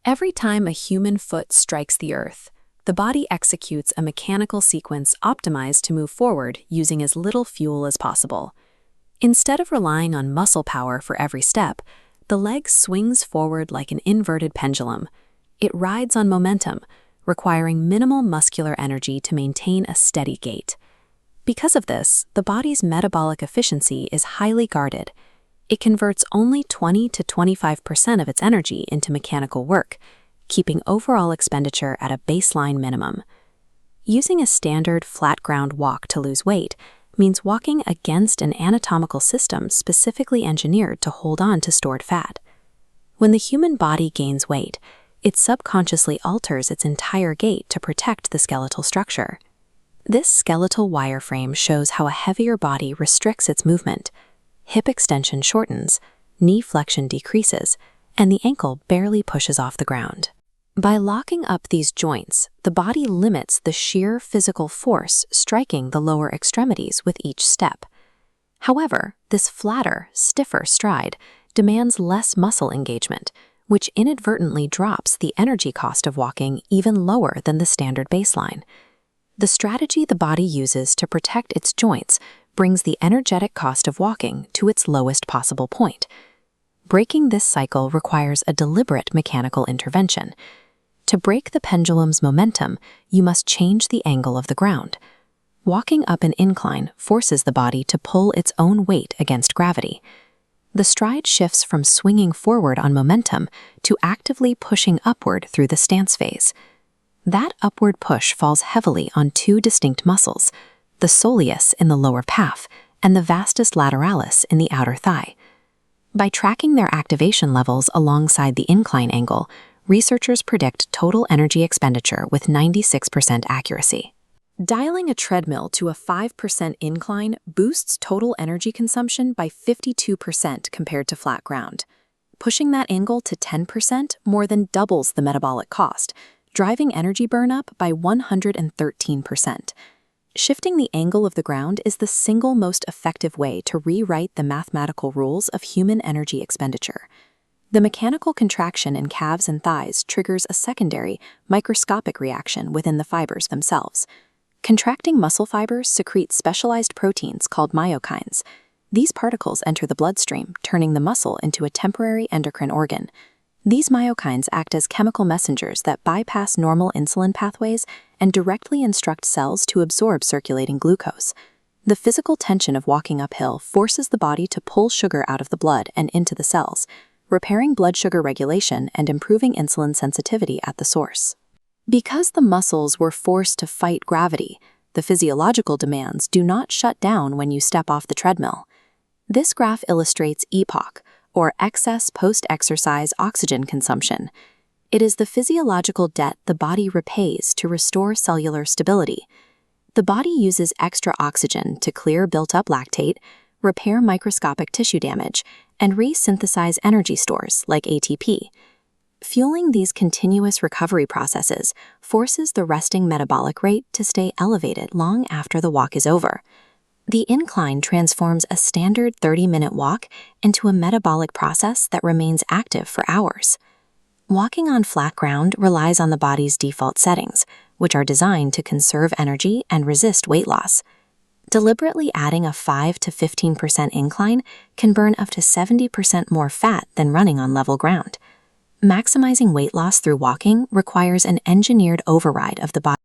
Every time a human foot strikes the earth, the body executes a mechanical sequence optimized to move forward using as little fuel as possible. Instead of relying on muscle power for every step, the leg swings forward like an inverted pendulum. It rides on momentum, requiring minimal muscular energy to maintain a steady gait. Because of this, the body's metabolic efficiency is highly guarded. It converts only 20 to 25% of its energy into mechanical work, keeping overall expenditure at a baseline minimum. Using a standard flat ground walk to lose weight means walking against an anatomical system specifically engineered to hold on to stored fat. When the human body gains weight, it subconsciously alters its entire gait to protect the skeletal structure. This skeletal wireframe shows how a heavier body restricts its movement. Hip extension shortens, knee flexion decreases, and the ankle barely pushes off the ground. By locking up these joints, the body limits the sheer physical force striking the lower extremities with each step. However, this flatter, stiffer stride demands less muscle engagement, which inadvertently drops the energy cost of walking even lower than the standard baseline. The strategy the body uses to protect its joints brings the energetic cost of walking to its lowest possible point. Breaking this cycle requires a deliberate mechanical intervention. To break the pendulum's momentum, you must change the angle of the ground. Walking up an incline forces the body to pull its own weight against gravity. The stride shifts from swinging forward on momentum to actively pushing upward through the stance phase. That upward push falls heavily on two distinct muscles, the soleus in the lower calf and the vastus lateralis in the outer thigh. By tracking their activation levels alongside the incline angle, researchers predict total energy expenditure with 96% accuracy. Dialing a treadmill to a 5% incline boosts total energy consumption by 52% compared to flat ground. Pushing that angle to 10% more than doubles the metabolic cost, driving energy burn up by 113%. Shifting the angle of the ground is the single most effective way to rewrite the mathematical rules of human energy expenditure. The mechanical contraction in calves and thighs triggers a secondary, microscopic reaction within the fibers themselves. Contracting muscle fibers secrete specialized proteins called myokines. These particles enter the bloodstream, turning the muscle into a temporary endocrine organ. These myokines act as chemical messengers that bypass normal insulin pathways and directly instruct cells to absorb circulating glucose. The physical tension of walking uphill forces the body to pull sugar out of the blood and into the cells, repairing blood sugar regulation and improving insulin sensitivity at the source. Because the muscles were forced to fight gravity, the physiological demands do not shut down when you step off the treadmill. This graph illustrates EPOC, or excess post-exercise oxygen consumption. It is the physiological debt the body repays to restore cellular stability. The body uses extra oxygen to clear built-up lactate, repair microscopic tissue damage, and re-synthesize energy stores like ATP. Fueling these continuous recovery processes forces the resting metabolic rate to stay elevated long after the walk is over. The incline transforms a standard 30-minute walk into a metabolic process that remains active for hours. Walking on flat ground relies on the body's default settings, which are designed to conserve energy and resist weight loss. Deliberately adding a 5 to 15% incline can burn up to 70% more fat than running on level ground. Maximizing weight loss through walking requires an engineered override of the body.